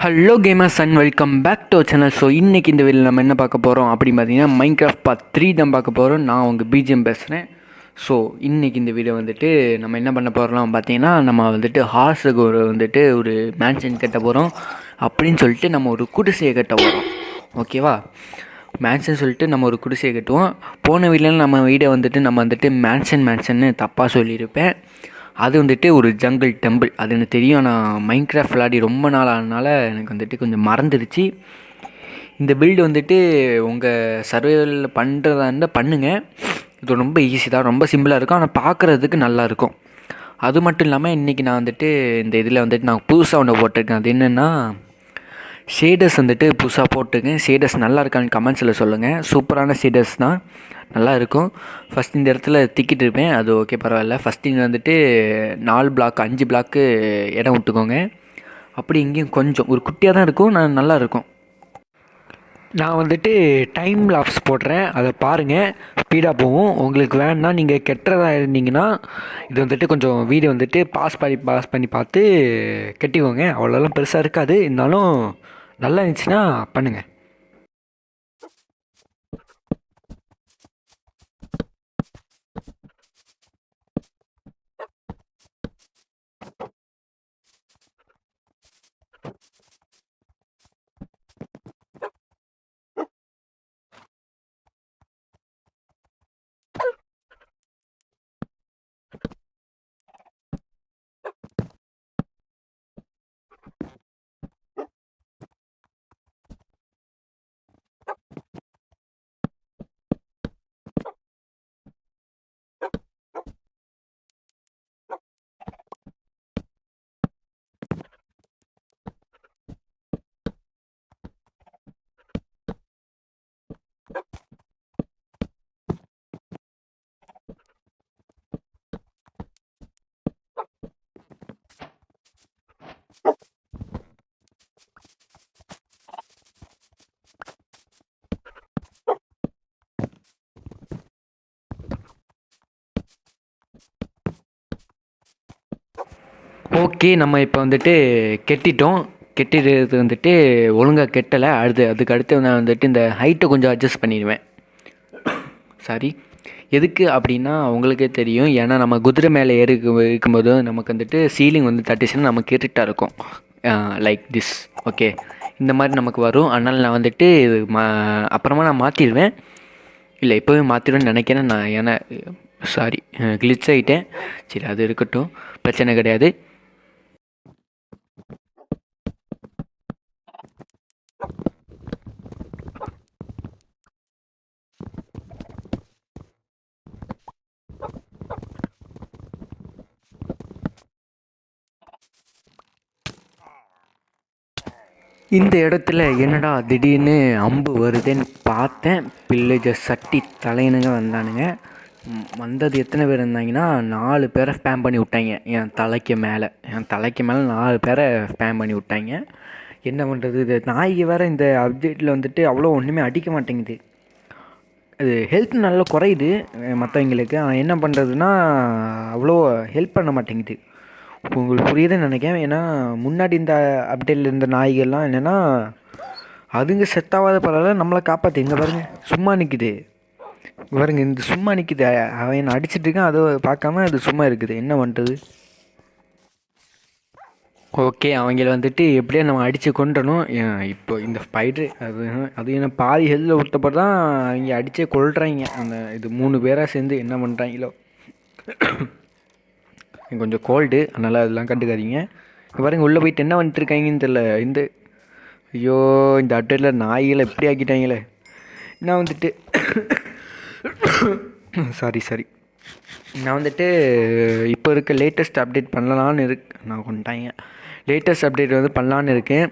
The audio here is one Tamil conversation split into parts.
Hello gamers and welcome back to channel. So இன்றைக்கி இந்த வீடியோவில் நம்ம என்ன பார்க்க போகிறோம் அப்படின்னு பார்த்தீங்கன்னா மைன்கிராஃப்ட் பார்ட் 3 தான் பார்க்க போகிறோம். நான் உங்கள் பிஜிஎம் பேசுகிறேன். ஸோ இன்றைக்கி இந்த வீடியோ வந்துட்டு நம்ம என்ன பண்ண போகிறோம் பார்த்தீங்கன்னா, நம்ம வந்துட்டு ஹார்ஸுக்கு ஒரு மேன்ஷன் கட்ட போகிறோம். அப்படின்னு சொல்லிட்டு நம்ம ஒரு குடிசையை கட்ட போகிறோம். ஓகேவா? மேன்ஷன் சொல்லிட்டு நம்ம ஒரு குடிசையை கட்டுவோம். போன வீடியோவில் நம்ம வீடியோ வந்துட்டு மேன்ஷன்னு தப்பாக சொல்லியிருப்பேன். அது வந்துட்டு ஒரு ஜங்கிள் டெம்பிள், அது எனக்கு தெரியும். நான் மைன்கிராஃப்ட் விளையாடி ரொம்ப நாள் ஆனதுனால எனக்கு வந்துட்டு கொஞ்சம் மறந்துடுச்சு. இந்த பில்டு வந்துட்டு உங்கள் சர்வைவலில் பண்ணுறதா இருந்தால் பண்ணுங்கள். இது ரொம்ப ஈஸி தான், ரொம்ப சிம்பிளாக இருக்கும். ஆனால் பார்க்குறதுக்கு நல்லாயிருக்கும். அது மட்டும் இல்லாமல் இன்றைக்கி நான் வந்துட்டு இந்த இதில் வந்துட்டு நான் புதுசாக ஒன்று போட்டிருக்கேன். அது என்னென்னா, ஷேடர்ஸ் வந்துட்டு புதுசாக போட்டிருக்கேன். ஷேடர்ஸ் நல்லா இருக்கான்னு கமெண்ட்ஸில் சொல்லுங்கள். சூப்பரான ஷேடர்ஸ் தான், நல்லா இருக்கும். ஃபஸ்ட் இந்த இடத்துல திக்கிட்டு இருப்பேன், அது ஓகே பரவாயில்ல. ஃபஸ்ட் இங்கே வந்துட்டு 4 பிளாக் 5 பிளாக்கு இடம் விட்டுக்கோங்க. அப்படி இங்கேயும் கொஞ்சம் ஒரு குட்டியாக தான் இருக்கும், நல்லா இருக்கும். நான் வந்துட்டு டைம் லாப்ஸ் போடுறேன், அதை பாருங்கள். ஸ்பீடாக போகும். உங்களுக்கு வேணுன்னா நீங்கள் கெட்டுறதா இருந்தீங்கன்னா இது வந்துட்டு கொஞ்சம் வீடியோ வந்துட்டு பாஸ் பண்ணி பார்த்து கெட்டிக்கோங்க. அவ்வளோலாம் பெருசாக இருக்காது, இருந்தாலும் நல்லா இருந்துச்சுன்னா பண்ணுங்கள். ஓகே, நம்ம இப்போ வந்துட்டு கெட்டிடுறது வந்துட்டு ஒழுங்காக கெட்டலை. அதுக்கு அடுத்து நான் வந்துட்டு இந்த ஹைட்டை கொஞ்சம் அட்ஜஸ்ட் பண்ணிடுவேன். சாரி, எதுக்கு அப்படின்னா உங்களுக்கே தெரியும். ஏன்னா நம்ம குதிரை மேலே இருக்கும்போது நமக்கு வந்துட்டு சீலிங் வந்து தட்டிச்சுன்னா நமக்கு இருட்டாக இருக்கும். Like this. ஓகே, இந்த மாதிரி நமக்கு வரும். அதனால் நான் வந்துட்டு அப்புறமா நான் மாற்றிடுவேன். இல்லை, இப்போவே மாற்றிடுவேன்னு நினைக்கிறேன் நான். ஏன்னா சாரி, கிளிச் ஆகிட்டேன். சரி, அது இருக்கட்டும், பிரச்சனை கிடையாது. இந்த இடத்துல என்னடா திடீர்னு அம்பு வருதுன்னு பார்த்தேன். பில்லேஜர் சட்டி தலையனுங்க வந்தானுங்க. வந்தது எத்தனை பேர் இருந்தாங்கன்னா 4 பேரை ஸ்பேம் பண்ணி விட்டாங்க. என் தலைக்கு மேலே 4 பேரை ஸ்பேம் பண்ணி விட்டாங்க. என்ன பண்ணுறது, இது நாய்க்கு வேறு இந்த அப்டேட்டில் வந்துட்டு அவ்வளோ ஒன்றுமே அடிக்க மாட்டேங்குது. அது ஹெல்த் நல்லா குறையுது மற்றவங்களுக்கு. ஆனால் என்ன பண்ணுறதுன்னா அவ்வளோ ஹெல்ப் பண்ண மாட்டேங்குது. உங்களுக்கு புரியுதுன்னு நினைக்கிறேன். ஏன்னா முன்னாடி இந்த அப்டேட்டில் இருந்த நாய்கள்லாம் என்னென்னா, அதுங்க செத்தாவாத பரவாயில்ல, நம்மளை காப்பாற்று. இங்கே பாருங்கள், சும்மா நிற்குது பாருங்க, இந்த சும்மா நிற்குது. அவன் என்ன அடிச்சிட்டு இருக்கான், அதை பார்க்காம அது சும்மா இருக்குது. என்ன பண்ணுறது? ஓகே, அவங்கள வந்துட்டு எப்படியா நம்ம அடித்து கொண்டுறணும். இப்போ இந்த ஸ்பைட்ரு அது என்ன பாதி ஹெல்த்தில் விட்டப்போ தான் அவங்க அடித்தே கொள்றாங்க. அந்த இது 3 பேராக சேர்ந்து என்ன பண்ணுறாங்களோ. கொஞ்சம் கோல்டு, அதனால் அதெல்லாம் கண்டுக்காதீங்க. இங்கே பாருங்கள், உள்ளே போயிட்டு என்ன வந்துட்டு இருக்காங்கன்னு தெரில. ஐயோ, இந்த அப்டேட்டில் நாய்களை எப்படி ஆக்கிட்டாங்களே. நான் வந்துட்டு சாரி நான் வந்துட்டு இப்போ இருக்க லேட்டஸ்ட் அப்டேட் பண்ணலான்னு நான் கொண்டாங்க. லேட்டஸ்ட் அப்டேட் வந்து பண்ணலான்னு இருக்கேன்.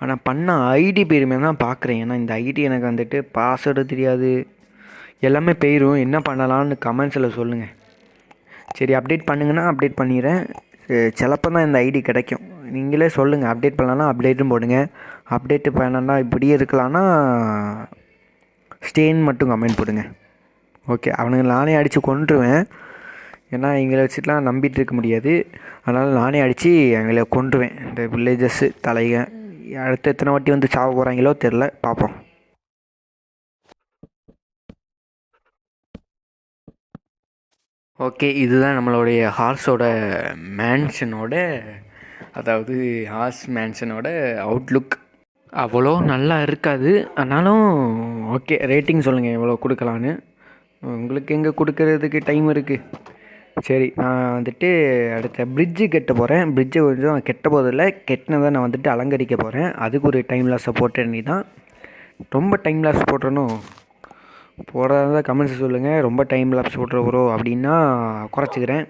ஆனால் பண்ண ஐடி பேருமே தான் பார்க்குறேன். ஏன்னா இந்த ஐடி எனக்கு வந்துட்டு பாஸ்வேர்டு தெரியாது, எல்லாமே போயிடும். என்ன பண்ணலான்னு கமெண்ட்ஸில் சொல்லுங்கள். சரி, அப்டேட் பண்ணுங்கன்னா அப்டேட் பண்ணிடுறேன். சிலப்போ தான் இந்த ஐடி கிடைக்கும். நீங்களே சொல்லுங்கள், அப்டேட் பண்ணலான்னா அப்டேட்டும் போடுங்க. அப்டேட்டு பண்ணனா இப்படியே இருக்கலான்னா ஸ்டேன்னு மட்டும் கமெண்ட் போடுங்க. ஓகே, அவனுங்க நானே அடித்து கொன்றுவேன். ஏன்னா எங்களை வச்சுட்டுலாம் நம்பிட்டு இருக்க முடியாது. அதனால் நானே அடித்து எங்களை கொன்றுவேன். இந்த வில்லேஜஸ்ஸு தலைங்க அடுத்து எத்தனை வாட்டி வந்து சாவ போகிறாங்களோ தெரில, பார்ப்போம். ஓகே, இதுதான் நம்மளுடைய ஹார்ஸோட மேன்ஷனோட, அதாவது ஹார்ஸ் மேன்ஷனோட அவுட்லுக். அவ்வளோ நல்லா இருக்காது, ஆனாலும் ஓகே. ரேட்டிங் சொல்லுங்கள் எவ்வளோ கொடுக்கலான்னு. உங்களுக்கு எங்கே கொடுக்கறதுக்கு டைம் இருக்குது. சரி, நான் வந்துட்டு அடுத்த பிரிட்ஜு கட்ட போகிறேன். பிரிட்ஜை கொஞ்சம் கெட்ட போதில்லை, கெட்டினதை நான் வந்துட்டு அலங்கரிக்க போகிறேன். அதுக்கு ஒரு டைம் லாஸை போட்ட நீ தான். ரொம்ப டைம் லாஸ் போட்டுறணும், போடாத கமெண்ட்ஸ் சொல்லுங்கள். ரொம்ப டைம் லாப்ஸ் போட்டுற ப்ரோ அப்படின்னா குறைச்சிக்கிறேன்.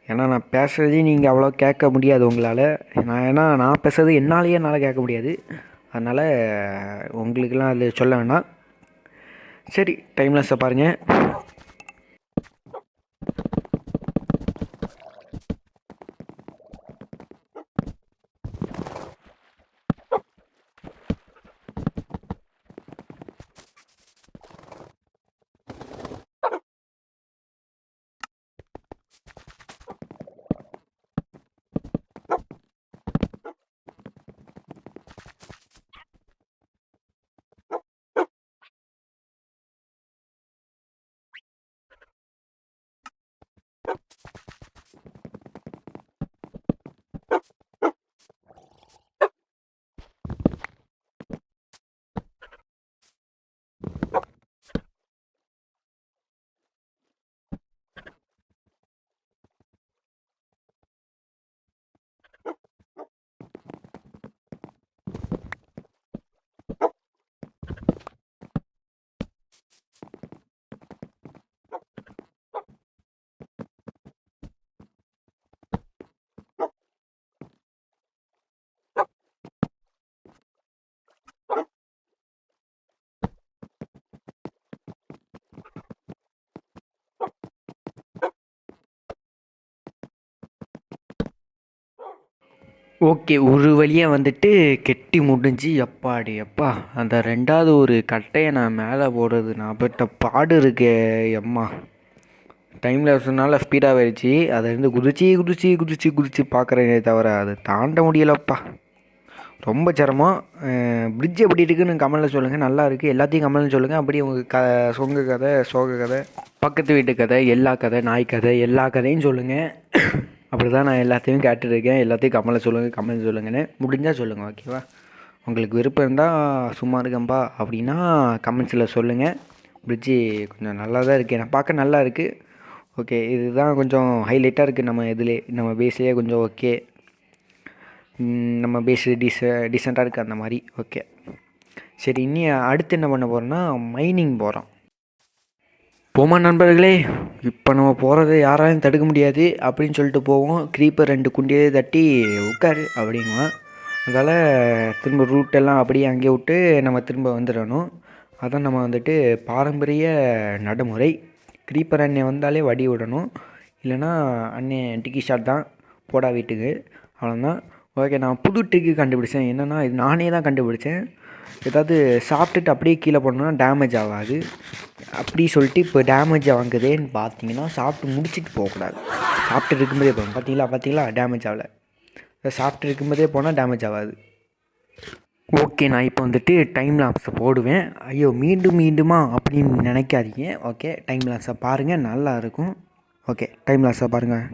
ஏன்னா நான் பேசுகிறதே நீங்கள் அவ்வளோ கேட்க முடியாது உங்களால். நான் பேசுகிறது என்னால் கேட்க முடியாது. அதனால் உங்களுக்கெல்லாம் அது சொல்ல வேணாம். சரி, டைம் லாஸை பாருங்கள். ஓகே, ஒரு வழியாக வந்துட்டு கெட்டி முடிஞ்சு. எப்பாடி எப்பா, அந்த ரெண்டாவது ஒரு கட்டையை நான் மேலே போடுறது நான் பட்ட பாடு இருக்கே எம்மா. டைம் லாப்ஸ்னால ஸ்பீடாக போயிடுச்சு. அதிலேருந்து குதிச்சு பார்க்குறேனே தவிர அதை தாண்ட முடியலப்பா. ரொம்ப சிரமம். பிரிட்ஜ் எப்படி இருக்குன்னு கமெண்டில் சொல்லுங்கள். நல்லா இருக்குது, எல்லாத்தையும் கமெண்டில் சொல்லுங்கள். அப்படி உங்கள் சொங்க கதை, சோக கதை, பக்கத்து வீட்டு கதை, எல்லா கதை, நாய் கதை, எல்லா கதையும் சொல்லுங்கள். அப்படி தான் நான் எல்லாத்தையும் கேட்டுருக்கேன். எல்லாத்தையும் கமெண்ட் சொல்லுங்கன்னு முடிஞ்சால் சொல்லுங்கள், ஓகேவா? உங்களுக்கு விருப்பம் இருந்தால் சும்மா இருக்கம்பா அப்படின்னா கமெண்ட்ஸில் சொல்லுங்கள். பிரிட்ஜு கொஞ்சம் நல்லா தான் இருக்குது, நான் பார்க்க நல்லா இருக்குது. ஓகே, இதுதான் கொஞ்சம் ஹைலைட்டாக இருக்குது நம்ம பேஸ்லேயே கொஞ்சம் ஓகே. நம்ம பேஸு டீசெண்டாக இருக்குது அந்த மாதிரி. ஓகே, சரி, இனி அடுத்து என்ன பண்ண போகிறோன்னா மைனிங் போகிறோம். போமா நண்பர்களே, இப்போ நம்ம போகிறத யாராலையும் தடுக்க முடியாது அப்படின்னு சொல்லிட்டு போவோம். க்ரீப்பர் 2 குண்டியே தட்டி உட்காரு அப்படிங்குவான். அதனால் திரும்ப ரூட்டெல்லாம் அப்படியே அங்கே விட்டு நம்ம திரும்ப வந்துடணும். அதான் நம்ம வந்துட்டு பாரம்பரிய நடைமுறை. க்ரீப்பர் அண்ணே வந்தாலே வடி விடணும், இல்லைனா அண்ணே டிக்கி ஷாட் தான் போடா வீட்டுக்கு, அவ்வளோதான். ஓகே, நான் புது ட்ரிக்கு கண்டுபிடிச்சேன். என்னென்னா, இது நானே தான் கண்டுபிடிச்சேன். ஏதாவது சாப்பிட்டுட்டு அப்படியே கீழே போடணுன்னா டேமேஜ் ஆகாது அப்படி சொல்லிட்டு, இப்போ டேமேஜ் வாங்குதேன்னு பார்த்தீங்கன்னா சாப்பிட்டு முடிச்சுட்டு போகக்கூடாது. சாப்பிட்டு இருக்கும்போதே போகணும். பார்த்தீங்களா டேமேஜ் ஆகலை. சாப்பிட்டு இருக்கும்போதே போனால் டேமேஜ் ஆகாது. ஓகே, நான் இப்போ வந்துட்டு டைம் லாப்ஸை போடுவேன். ஐயோ, மீண்டுமா அப்படின்னு நினைக்காதீங்க. ஓகே, டைம் லாப்ஸை பாருங்கள், நல்லாயிருக்கும். ஓகே, டைம் லாப்ஸை பாருங்கள்.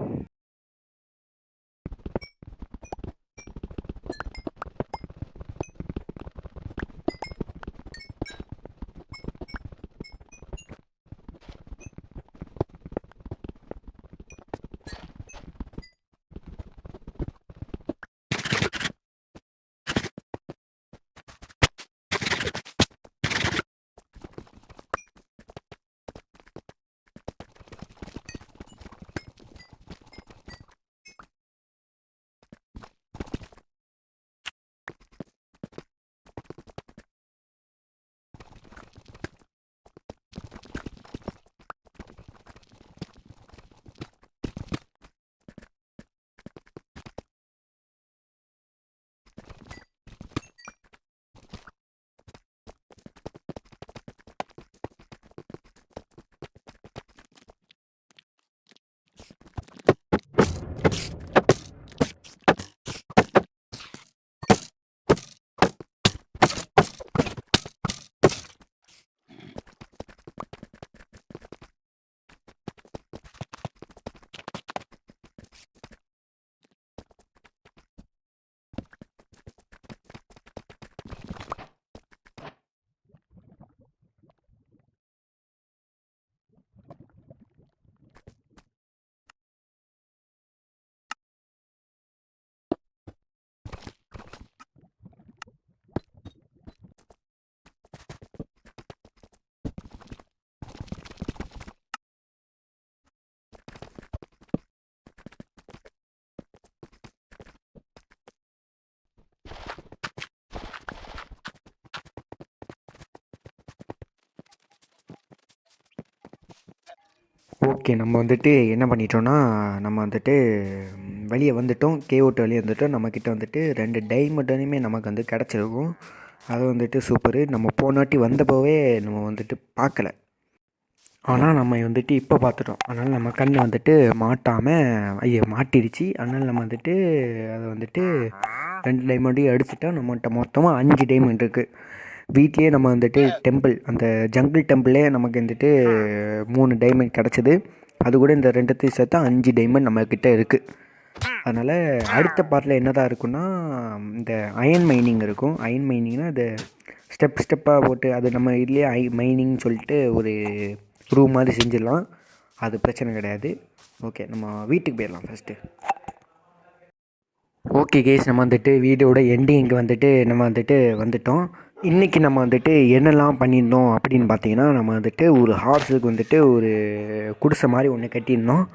ஓகே, நம்ம வந்துட்டு என்ன பண்ணிட்டோம்னா, நம்ம வந்துட்டு வெளியே வந்துட்டோம். கேவ் விட்டு வெளியே வந்துட்டோம். நம்மக்கிட்ட வந்துட்டு 2 டைமண்டுமே நமக்கு வந்து கிடச்சிருக்கும். அது வந்துட்டு சூப்பரு. நம்ம போனாட்டி வந்தப்போவே நம்ம வந்துட்டு பார்க்கல. ஆனால் நம்ம வந்துட்டு இப்போ பார்த்துட்டோம். அதனால் நம்ம கண் வந்துட்டு மாட்டிடுச்சு. அதனால் நம்ம வந்துட்டு அதை வந்துட்டு 2 டைமண்டையும் எடுத்துட்டோம். நம்மகிட்ட மொத்தமாக 5 டைமண்ட் இருக்குது. வீட்லேயே நம்ம வந்துட்டு டெம்பிள், அந்த ஜங்கிள் டெம்பிளே நமக்கு வந்துட்டு 3 டைமண்ட் கிடச்சிது. அது கூட இந்த 2த்தையும் சேர்த்தா 5 டைமண்ட் நம்மக்கிட்ட இருக்குது. அதனால் அடுத்த பார்ட்டில் என்ன தான் இருக்குன்னா, இந்த அயன் மைனிங் இருக்கும். அயன் மைனிங்னால் அது ஸ்டெப்பாக போட்டு அது நம்ம இதுலேயே மைனிங் சொல்லிட்டு ஒரு ரூம் மாதிரி செஞ்சிடலாம். அது பிரச்சனை கிடையாது. ஓகே, நம்ம வீட்டுக்கு போயிடலாம் ஃபஸ்ட்டு. ஓகே கேஸ், நம்ம வந்துட்டு வீடியோட எண்டிங்க்கு வந்துட்டு நம்ம வந்துட்டோம். இன்றைக்கி நம்ம வந்துட்டு என்னெல்லாம் பண்ணியிருந்தோம் அப்படின்னு பார்த்தீங்கன்னா, நம்ம வந்துட்டு ஒரு ஹார்ஸுக்கு வந்துட்டு ஒரு குடிசை மாதிரி ஒன்று கட்டியிருந்தோம்.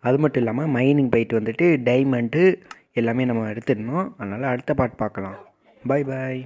அது மட்டும் இல்லாமல் மைனிங் போயிட்டு வந்துட்டு டைமண்டு எல்லாமே நம்ம எடுத்துருந்தோம். அதனால் அடுத்த பார்ட் பார்க்கலாம். பாய் பாய்.